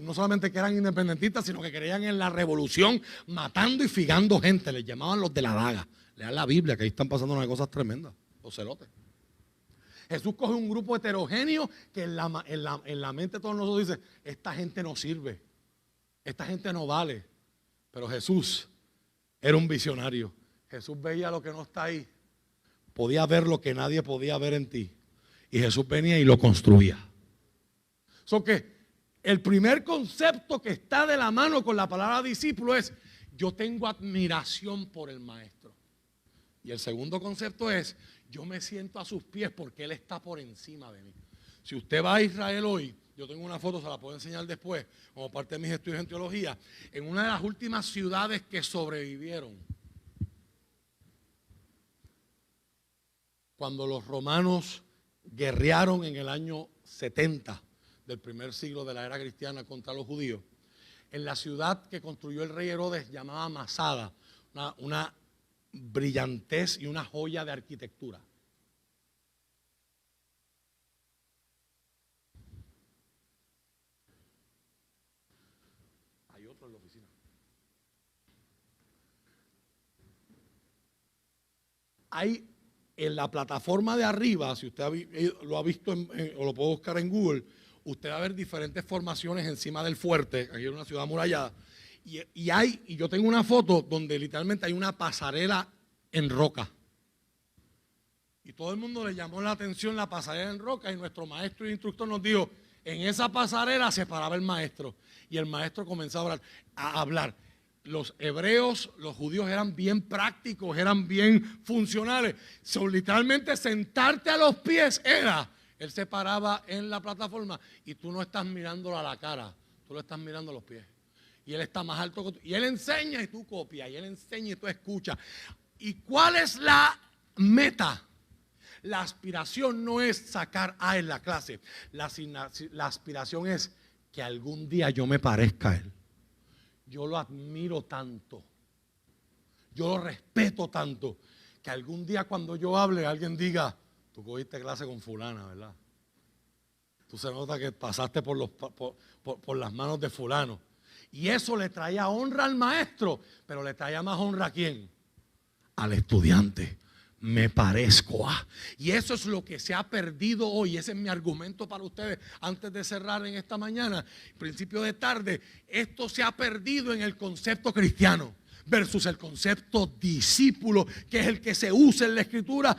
no solamente que eran independentistas, sino que creían en la revolución, matando y figando gente. Les llamaban los de la daga. Lean la Biblia, que ahí están pasando unas cosas tremendas, los celotes. Jesús coge un grupo heterogéneo que en la mente de todos nosotros dice, esta gente no sirve, esta gente no vale. Pero Jesús Era un visionario. Jesús veía lo que no está ahí. Podía ver lo que nadie podía ver en ti. Y Jesús venía y lo construía. So que el primer concepto que está de la mano con la palabra discípulo es: yo tengo admiración por el maestro. Y el segundo concepto es: yo me siento a sus pies porque Él está por encima de mí. Si usted va a Israel hoy, yo tengo una foto, se la puedo enseñar después, como parte de mis estudios en teología, en una de las últimas ciudades que sobrevivieron, cuando los romanos guerrearon en el año 70 del primer siglo de la era cristiana contra los judíos, en la ciudad que construyó el rey Herodes llamada Masada, una brillantez y una joya de arquitectura. Hay otro en la oficina. Hay en la plataforma de arriba, si usted lo ha visto o lo puede buscar en Google, usted va a ver diferentes formaciones encima del fuerte. Aquí es una ciudad amurallada. Y yo tengo una foto donde literalmente hay una pasarela en roca. Y todo el mundo le llamó la atención la pasarela en roca, y nuestro maestro y instructor nos dijo: en esa pasarela se paraba el maestro. Y el maestro comenzó a hablar. Los hebreos, los judíos eran bien prácticos, eran bien funcionales. Literalmente sentarte a los pies era. Él se paraba en la plataforma y tú no estás mirándolo a la cara, tú lo estás mirando a los pies. Y él está más alto que tú. Y él enseña y tú copias. Y él enseña y tú escuchas. ¿Y cuál es la meta? La aspiración no es sacar A en la clase. La aspiración es que algún día yo me parezca a él. Yo lo admiro tanto. Yo lo respeto tanto. Que algún día cuando yo hable alguien diga: tú cogiste clase con fulana, ¿verdad? Tú se nota que pasaste por las manos de fulano. Y eso le traía honra al maestro, pero le traía más honra ¿a quién? Al estudiante. Me parezco a. Y eso es lo que se ha perdido hoy. Ese es mi argumento para ustedes antes de cerrar en esta mañana, principio de tarde. Esto se ha perdido en el concepto cristiano versus el concepto discípulo, que es el que se usa en la escritura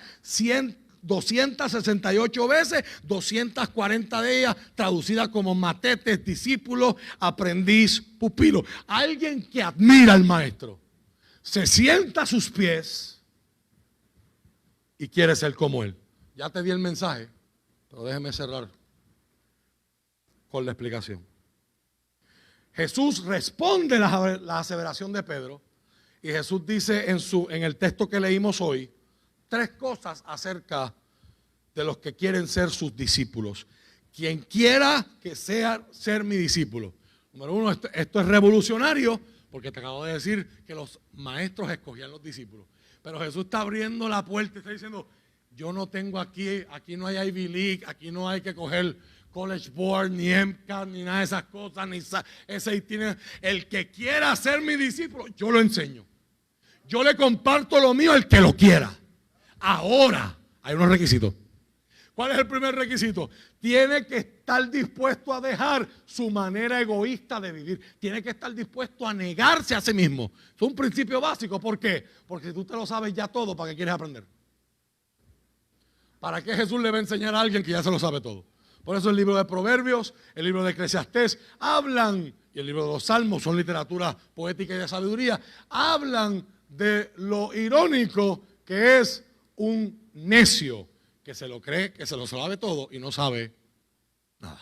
268 veces, 240 de ellas traducidas como matetes, discípulo, aprendiz, pupilo. Alguien que admira al maestro, se sienta a sus pies y quiere ser como él. Ya te di el mensaje, pero déjeme cerrar con la explicación. Jesús responde la aseveración de Pedro, y Jesús dice en el texto que leímos hoy 3 cosas acerca de los que quieren ser sus discípulos. Quien quiera que sea ser mi discípulo. Número 1, esto es revolucionario, porque te acabo de decir que los maestros escogían los discípulos. Pero Jesús está abriendo la puerta y está diciendo: yo no tengo aquí no hay Ivy League, aquí no hay que coger College Board, ni MCAT, ni nada de esas cosas, ni ese tiene. El que quiera ser mi discípulo, yo lo enseño. Yo le comparto lo mío al que lo quiera. Ahora, hay unos requisitos. ¿Cuál es el primer requisito? Tiene que estar dispuesto a dejar su manera egoísta de vivir. Tiene que estar dispuesto a negarse a sí mismo. Es un principio básico. ¿Por qué? Porque tú te lo sabes ya todo, ¿para qué quieres aprender? ¿Para qué Jesús le va a enseñar a alguien que ya se lo sabe todo? Por eso el libro de Proverbios, el libro de Eclesiastés hablan, y el libro de los Salmos son literatura poética y de sabiduría, hablan de lo irónico que es un necio que se lo cree, que se lo sabe todo y no sabe nada.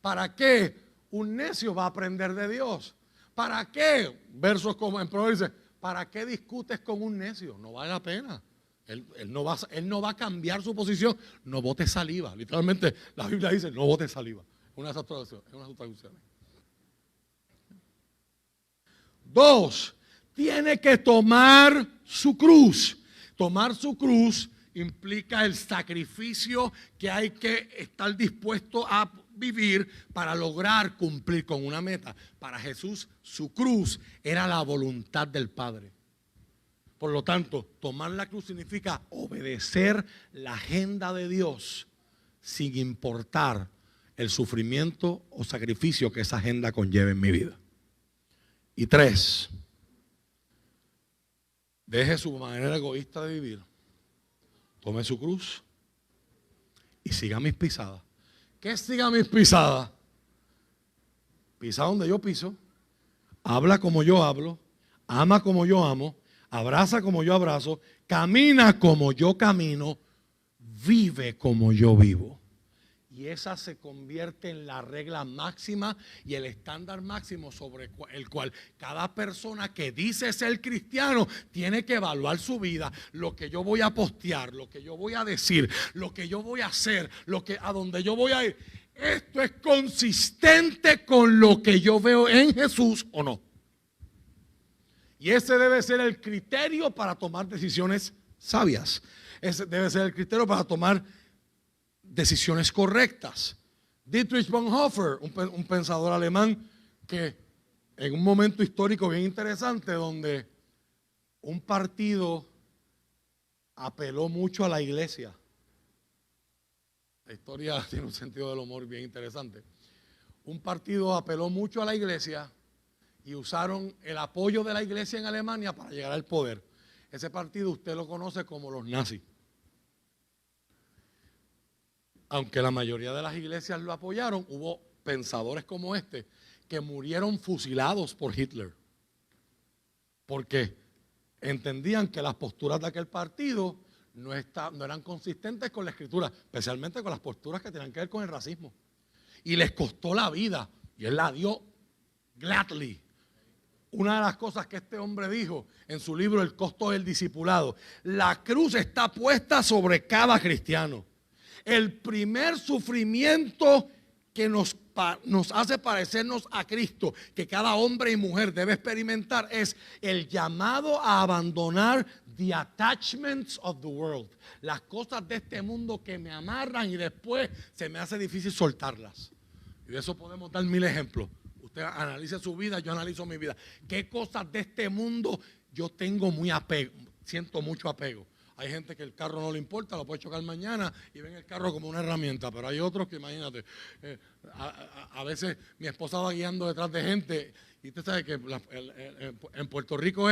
¿Para qué un necio va a aprender de Dios? ¿Para qué? Versos como en Proverbios dice: ¿para qué discutes con un necio? No vale la pena. Él no va a cambiar su posición. No bote saliva. Literalmente la Biblia dice: no bote saliva. Una de esas traducciones. 2, tiene que tomar su cruz. Tomar su cruz implica el sacrificio que hay que estar dispuesto a vivir para lograr cumplir con una meta. Para Jesús, su cruz era la voluntad del Padre. Por lo tanto, tomar la cruz significa obedecer la agenda de Dios sin importar el sufrimiento o sacrificio que esa agenda conlleve en mi vida. Y 3, Deje su manera egoísta de vivir. Tome su cruz y siga mis pisadas. ¿Qué siga mis pisadas? Pisa donde yo piso, habla como yo hablo, ama como yo amo, abraza como yo abrazo, camina como yo camino, vive como yo vivo. Y esa se convierte en la regla máxima y el estándar máximo sobre el cual cada persona que dice ser cristiano tiene que evaluar su vida, lo que yo voy a postear, lo que yo voy a decir, lo que yo voy a hacer, a donde yo voy a ir. ¿Esto es consistente con lo que yo veo en Jesús o no? Y ese debe ser el criterio para tomar decisiones sabias. Ese debe ser el criterio para tomar decisiones correctas. Dietrich Bonhoeffer, un pensador alemán que en un momento histórico bien interesante donde un partido apeló mucho a la iglesia. La historia tiene un sentido del humor bien interesante. Un partido apeló mucho a la iglesia y usaron el apoyo de la iglesia en Alemania para llegar al poder. Ese partido usted lo conoce como los nazis. Aunque la mayoría de las iglesias lo apoyaron, hubo pensadores como este que murieron fusilados por Hitler. Porque entendían que las posturas de aquel partido no eran consistentes con la escritura, especialmente con las posturas que tenían que ver con el racismo. Y les costó la vida, y él la dio gladly. Una de las cosas que este hombre dijo en su libro El costo del discipulado: la cruz está puesta sobre cada cristiano. El primer sufrimiento que nos hace parecernos a Cristo, que cada hombre y mujer debe experimentar, es el llamado a abandonar the attachments of the world, las cosas de este mundo que me amarran y después se me hace difícil soltarlas. Y de eso podemos dar 1000 ejemplos. Usted analice su vida, yo analizo mi vida. ¿Qué cosas de este mundo yo tengo muy apego? Siento mucho apego. Hay gente que el carro no le importa, lo puede chocar mañana y ven el carro como una herramienta, pero hay otros que, imagínate, a veces mi esposa va guiando detrás de gente y usted sabe que en Puerto Rico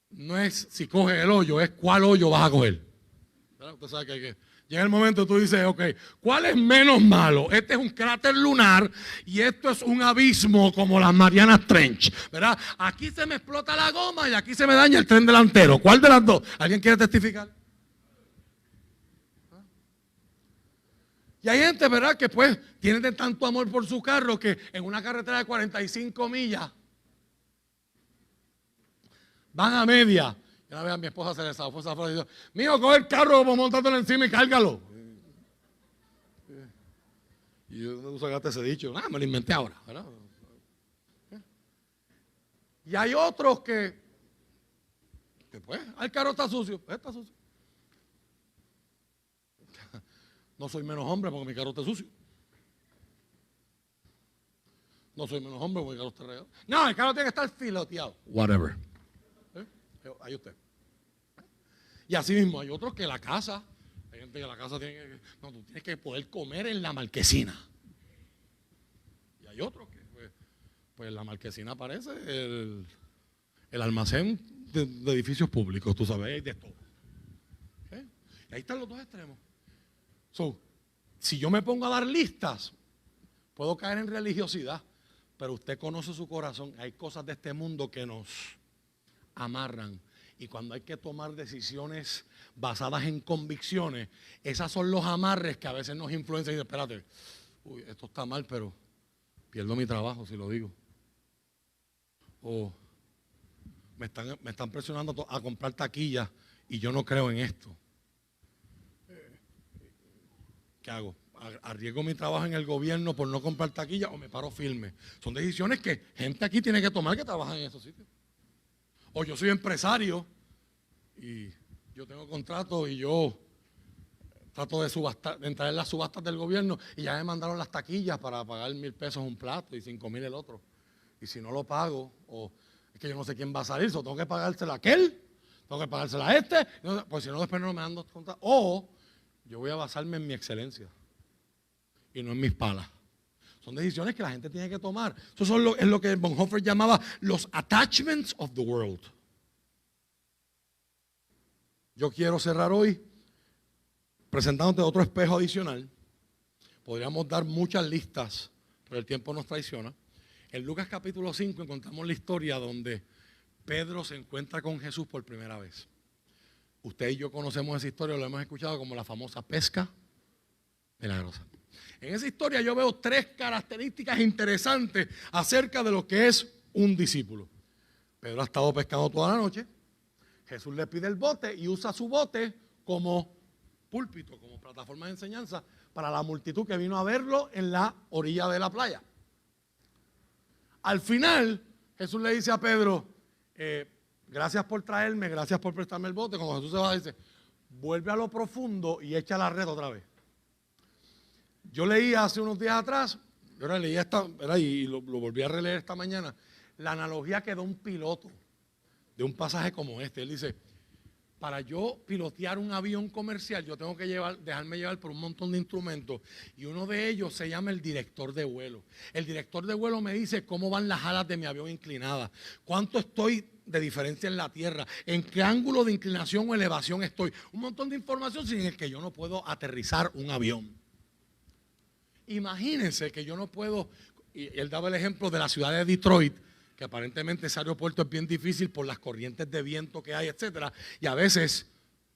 no es si coges el hoyo, es cuál hoyo vas a coger. ¿Verdad? Usted sabe que llega el momento tú dices, ok, ¿cuál es menos malo? Este es un cráter lunar y esto es un abismo como las Marianas Trench, ¿verdad? Aquí se me explota la goma y aquí se me daña el tren delantero. ¿Cuál de las dos? ¿Alguien quiere testificar? Y hay gente, ¿verdad?, que pues tiene tanto amor por su carro que en una carretera de 45 millas van a media. Y una vez a mi esposa se le zafó esa frase y dijo: mijo, coge el carro, vamos montártelo encima y cárgalo. Y yo no sacaste ese dicho. Me lo inventé ahora, ¿verdad? Y hay otros que pues, el carro está sucio. Está sucio. No soy menos hombre porque mi carro está sucio. No soy menos hombre porque mi carro está regado. No, el carro tiene que estar filoteado. Whatever. Ahí usted. Y así mismo hay otros que la casa, hay gente que la casa tiene que, no, tú tienes que poder comer en la marquesina. Y hay otros que, pues en la marquesina aparece el almacén de edificios públicos, tú sabes, hay de todo. ¿Okay? Y ahí están los dos extremos. Si yo me pongo a dar listas, puedo caer en religiosidad, pero usted conoce su corazón. Hay cosas de este mundo que nos amarran. Y cuando hay que tomar decisiones basadas en convicciones, esas son los amarres que a veces nos influencian y dicen: espérate, esto está mal, pero pierdo mi trabajo si lo digo. O me están presionando a comprar taquillas y yo no creo en esto. ¿Qué hago? ¿Arriesgo mi trabajo en el gobierno por no comprar taquillas o me paro firme? Son decisiones que gente aquí tiene que tomar que trabaja en esos sitios. O yo soy empresario y yo tengo contrato y yo trato de subastar, de entrar en las subastas del gobierno y ya me mandaron las taquillas para pagar 1,000 pesos un plato y 5,000 el otro. Y si no lo pago, o es que yo no sé quién va a salir, tengo que pagársela a aquel, tengo que pagársela a este, pues si no después no me dan dos contratos. O yo voy a basarme en mi excelencia y no en mis palas. Son decisiones que la gente tiene que tomar. Eso es lo que Bonhoeffer llamaba los attachments of the world. yo quiero cerrar hoy presentándote otro espejo adicional. Podríamos dar muchas listas, pero el tiempo nos traiciona. En Lucas capítulo 5 encontramos la historia donde Pedro se encuentra con Jesús por primera vez. Usted y yo conocemos esa historia, lo hemos escuchado como la famosa pesca milagrosa. En esa historia yo veo 3 características interesantes acerca de lo que es un discípulo. Pedro ha estado pescando toda la noche. Jesús le pide el bote y usa su bote como púlpito, como plataforma de enseñanza para la multitud que vino a verlo en la orilla de la playa. Al final, Jesús le dice a Pedro, gracias por traerme, gracias por prestarme el bote. Cuando Jesús se va, dice, vuelve a lo profundo y echa la red otra vez. Yo leí hace unos días atrás, y lo volví a releer esta mañana, la analogía que da un piloto de un pasaje como este. Él dice, para yo pilotear un avión comercial, yo tengo que dejarme llevar por un montón de instrumentos, y uno de ellos se llama el director de vuelo. El director de vuelo me dice cómo van las alas de mi avión inclinadas, cuánto estoy de diferencia en la tierra, en qué ángulo de inclinación o elevación estoy. Un montón de información sin el que yo no puedo aterrizar un avión. Imagínense que yo no puedo, y él daba el ejemplo de la ciudad de Detroit, que aparentemente ese aeropuerto es bien difícil por las corrientes de viento que hay, etcétera. Y a veces,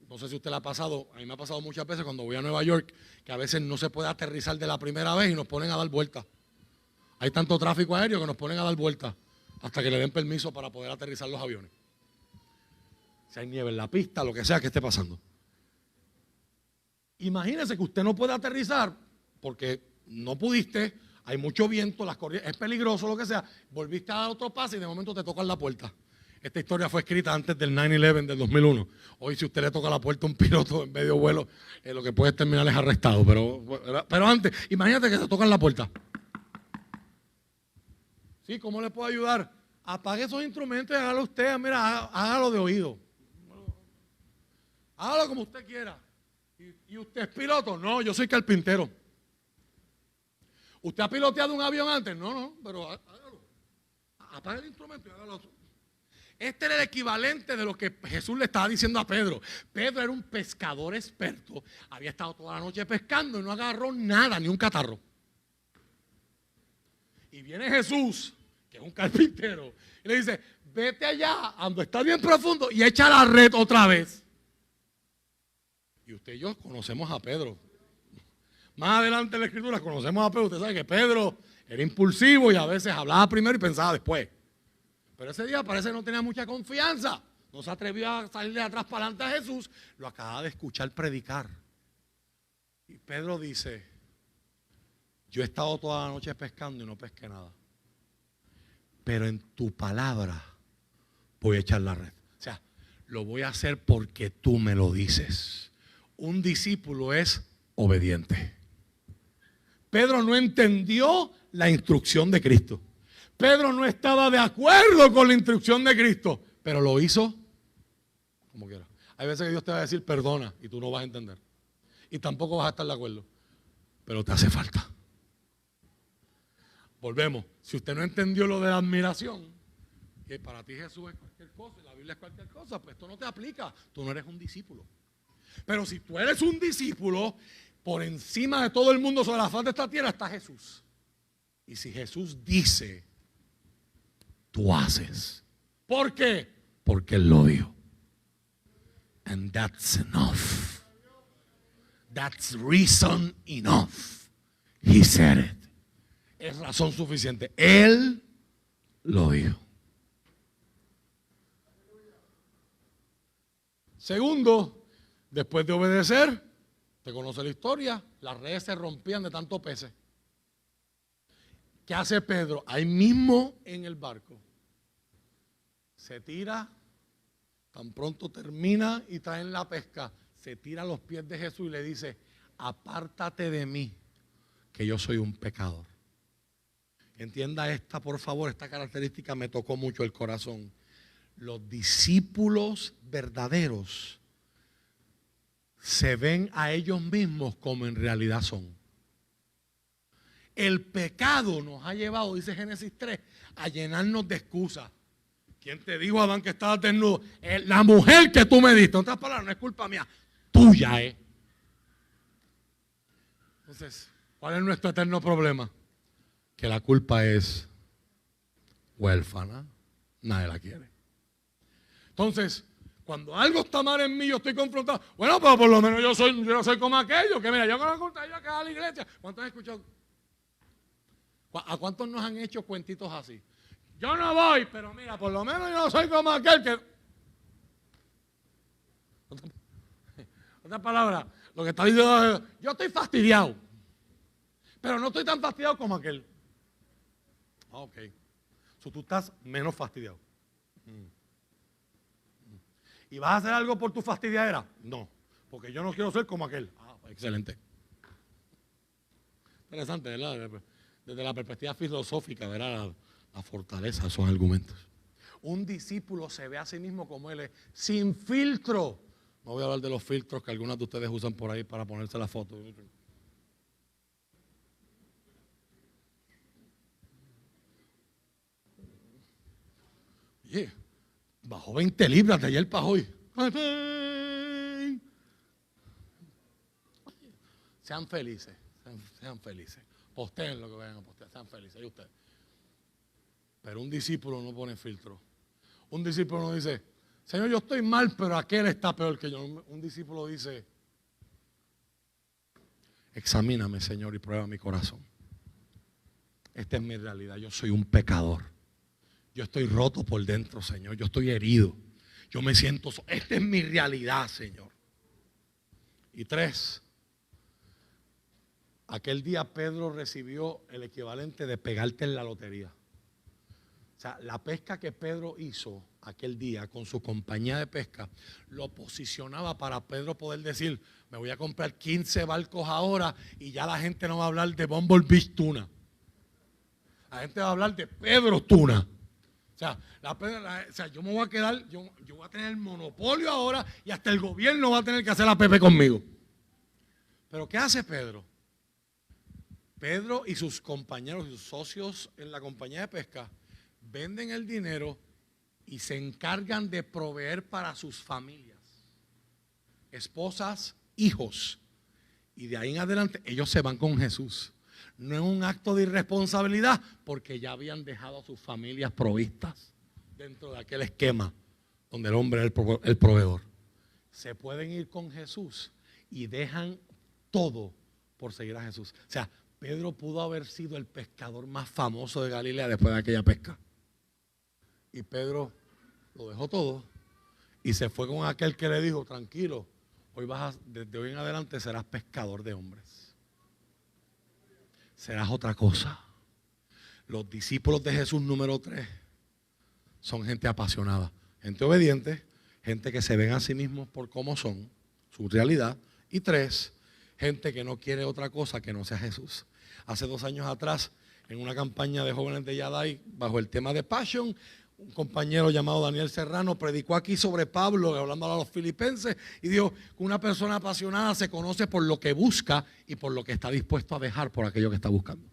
no sé si a usted le ha pasado, a mí me ha pasado muchas veces cuando voy a Nueva York, que a veces no se puede aterrizar de la primera vez y nos ponen a dar vueltas. Hay tanto tráfico aéreo que nos ponen a dar vueltas hasta que le den permiso para poder aterrizar los aviones. Si hay nieve en la pista, lo que sea que esté pasando. Imagínese que usted no puede aterrizar porque no pudiste, hay mucho viento, las corrientes, es peligroso, lo que sea, volviste a dar otro paso y de momento te tocan la puerta. Esta historia fue escrita antes del 9/11 del 2001. Hoy si usted le toca la puerta a un piloto en medio vuelo, lo que puede terminar es arrestado. Pero antes, imagínate que te tocan la puerta. ¿Sí? ¿Cómo le puedo ayudar? Apague esos instrumentos y hágalo usted, mira, hágalo de oído. Hágalo como usted quiera. ¿Y usted es piloto? No, yo soy carpintero. ¿Usted ha piloteado un avión antes? No, pero hágalo. Apague el instrumento y hágalo. Este era el equivalente de lo que Jesús le estaba diciendo a Pedro. Pedro era un pescador experto. Había estado toda la noche pescando y no agarró nada, ni un catarro. Y viene Jesús, que es un carpintero, y le dice, vete allá, donde está bien profundo, y echa la red otra vez. Y usted y yo conocemos a Pedro. Más adelante en la Escritura conocemos a Pedro. Usted sabe que Pedro era impulsivo y a veces hablaba primero y pensaba después. Pero ese día parece que no tenía mucha confianza. No se atrevió a salir de atrás para adelante a Jesús. Lo acaba de escuchar predicar. Y Pedro dice, yo he estado toda la noche pescando y no pesqué nada. Pero en tu palabra voy a echar la red. O sea, lo voy a hacer porque tú me lo dices. Un discípulo es obediente. Pedro no entendió la instrucción de Cristo. Pedro no estaba de acuerdo con la instrucción de Cristo, pero lo hizo como quiera. Hay veces que Dios te va a decir perdona y tú no vas a entender. Y tampoco vas a estar de acuerdo, pero te hace falta. Volvemos. Si usted no entendió lo de la admiración, que para ti Jesús es cualquier cosa, la Biblia es cualquier cosa, pues esto no te aplica. Tú no eres un discípulo. Pero si tú eres un discípulo, por encima de todo el mundo sobre la faz de esta tierra está Jesús. Y si Jesús dice, tú haces. ¿Por qué? Porque Él lo dijo. And that's enough. That's reason enough. He said it. Es razón suficiente. Él lo dijo. Segundo, después de obedecer, te conoce la historia, las redes se rompían de tantos peces. ¿Qué hace Pedro? Ahí mismo en el barco. Se tira, tan pronto termina y traen la pesca, se tira a los pies de Jesús y le dice, apártate de mí, que yo soy un pecador. Entienda esta, por favor, esta característica me tocó mucho el corazón. Los discípulos verdaderos se ven a ellos mismos como en realidad son. El pecado nos ha llevado, dice Génesis 3, a llenarnos de excusas. ¿Quién te dijo, Adán, que estabas desnudo? La mujer que tú me diste. En otras palabras, no es culpa mía, tuya, Entonces, ¿cuál es nuestro eterno problema? Que la culpa es huérfana. Nadie la quiere. Entonces, cuando algo está mal en mí, yo estoy confrontado. Bueno, pero por lo menos yo no soy como aquello. Que mira, yo con la contra, yo acá a la iglesia. ¿Cuántos han escuchado? ¿A cuántos nos han hecho cuentitos así? Yo no voy, pero mira, por lo menos yo no soy como aquel que... Otra palabra, lo que está diciendo es, yo estoy fastidiado, pero no estoy tan fastidiado como aquel. Ok. Tú estás menos fastidiado. ¿Y vas a hacer algo por tu fastidiadera? No, porque yo no quiero ser como aquel. Excelente. Interesante, ¿verdad? Desde la perspectiva filosófica, ¿verdad? La fortaleza de esos argumentos. Un discípulo se ve a sí mismo como él es, sin filtro. No voy a hablar de los filtros que algunos de ustedes usan por ahí para ponerse la foto. Oye, bajó 20 libras de ayer para hoy. Sean felices, sean felices. Posteen lo que vayan a postear, sean felices. Y ustedes. Pero un discípulo no pone filtro. Un discípulo no dice, Señor, yo estoy mal, pero aquel está peor que yo. Un discípulo dice, examíname, Señor, y prueba mi corazón. Esta es mi realidad. Yo soy un pecador. Yo estoy roto por dentro, Señor. Yo estoy herido. Yo me siento... Esta es mi realidad, Señor. Y 3. Aquel día Pedro recibió el equivalente de pegarte en la lotería. O sea, la pesca que Pedro hizo aquel día con su compañía de pesca lo posicionaba para Pedro poder decir, me voy a comprar 15 barcos ahora y ya la gente no va a hablar de Bumble Beach Tuna. La gente va a hablar de Pedro Tuna. O sea, yo me voy a quedar, yo voy a tener el monopolio ahora y hasta el gobierno va a tener que hacer la PP conmigo. Pero ¿qué hace Pedro? Pedro y sus compañeros y sus socios en la compañía de pesca venden el dinero y se encargan de proveer para sus familias, esposas, hijos. Y de ahí en adelante ellos se van con Jesús. No es un acto de irresponsabilidad porque ya habían dejado a sus familias provistas dentro de aquel esquema donde el hombre es el proveedor. Se pueden ir con Jesús y dejan todo por seguir a Jesús. O sea, Pedro pudo haber sido el pescador más famoso de Galilea después de aquella pesca. Y Pedro lo dejó todo y se fue con aquel que le dijo, tranquilo, desde hoy en adelante serás pescador de hombres. Serás otra cosa. Los discípulos de Jesús número 3 son gente apasionada, gente obediente, gente que se ven a sí mismos por cómo son, su realidad. Y 3, gente que no quiere otra cosa que no sea Jesús. Hace 2 años atrás, en una campaña de jóvenes de Yadai, bajo el tema de Passion, un compañero llamado Daniel Serrano predicó aquí sobre Pablo, hablando a los filipenses, y dijo que una persona apasionada se conoce por lo que busca y por lo que está dispuesto a dejar por aquello que está buscando.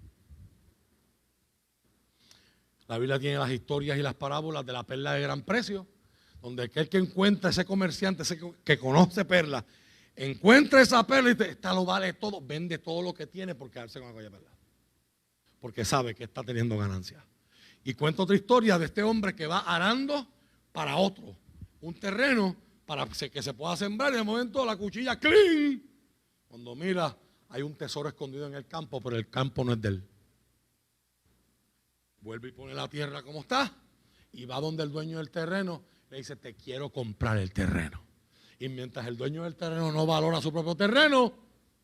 La Biblia tiene las historias y las parábolas de la perla de gran precio, donde aquel que encuentra ese comerciante, ese que conoce perla, encuentra esa perla y dice, esta lo vale todo, vende todo lo que tiene por quedarse con aquella perla, porque sabe que está teniendo ganancias. Y cuento otra historia de este hombre que va arando para otro, un terreno para que se pueda sembrar, y de momento la cuchilla, ¡cling! Cuando mira, hay un tesoro escondido en el campo, pero el campo no es de él. Vuelve y pone la tierra como está, y va donde el dueño del terreno, le dice, te quiero comprar el terreno. Y mientras el dueño del terreno no valora su propio terreno,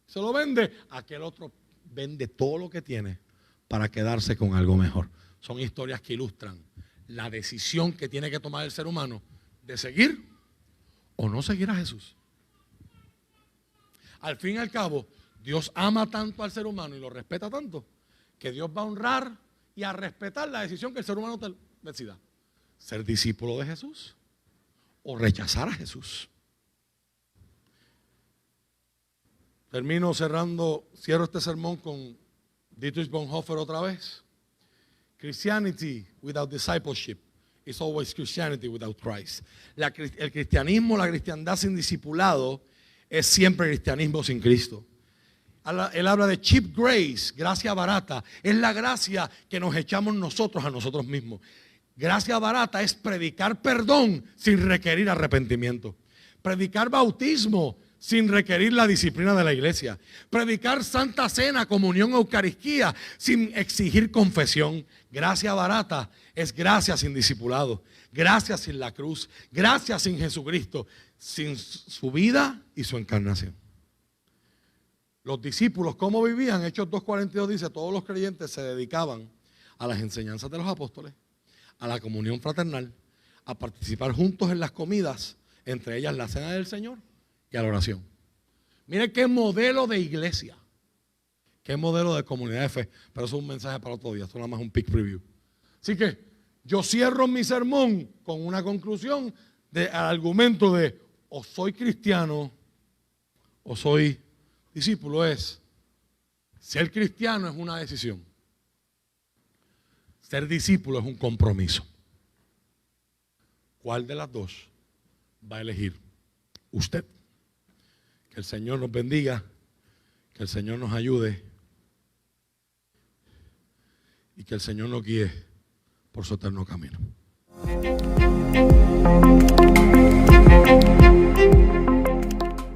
se lo vende, aquel otro vende todo lo que tiene para quedarse con algo mejor. Son historias que ilustran la decisión que tiene que tomar el ser humano de seguir o no seguir a Jesús. Al fin y al cabo, Dios ama tanto al ser humano y lo respeta tanto, que Dios va a honrar y a respetar la decisión que el ser humano decida. Ser discípulo de Jesús o rechazar a Jesús. Cierro este sermón con Dietrich Bonhoeffer otra vez. Christianity without discipleship is always Christianity without Christ. El cristianismo, la cristiandad sin discipulado es siempre cristianismo sin Cristo. Él habla de cheap grace, gracia barata. Es la gracia que nos echamos nosotros a nosotros mismos. Gracia barata es predicar perdón sin requerir arrepentimiento. Predicar bautismo sin requerir la disciplina de la iglesia. Predicar santa cena, comunión, eucaristía sin exigir confesión. Gracia barata es gracia sin discipulado. Gracia sin la cruz. Gracia sin Jesucristo. Sin su vida y su encarnación. Los discípulos, ¿cómo vivían? Hechos 2:42 dice, todos los creyentes se dedicaban a las enseñanzas de los apóstoles, a la comunión fraternal, a participar juntos en las comidas, entre ellas la cena del Señor y a la oración. Mire qué modelo de iglesia, qué modelo de comunidad de fe. Pero eso es un mensaje para otro día, esto nada más un peek preview. Así que yo cierro mi sermón con una conclusión al argumento de o soy cristiano o soy discípulo. Es ser cristiano es una decisión, ser discípulo es un compromiso. ¿Cuál de las dos va a elegir usted? Que el Señor nos bendiga, que el Señor nos ayude y que el Señor nos guíe por su eterno camino.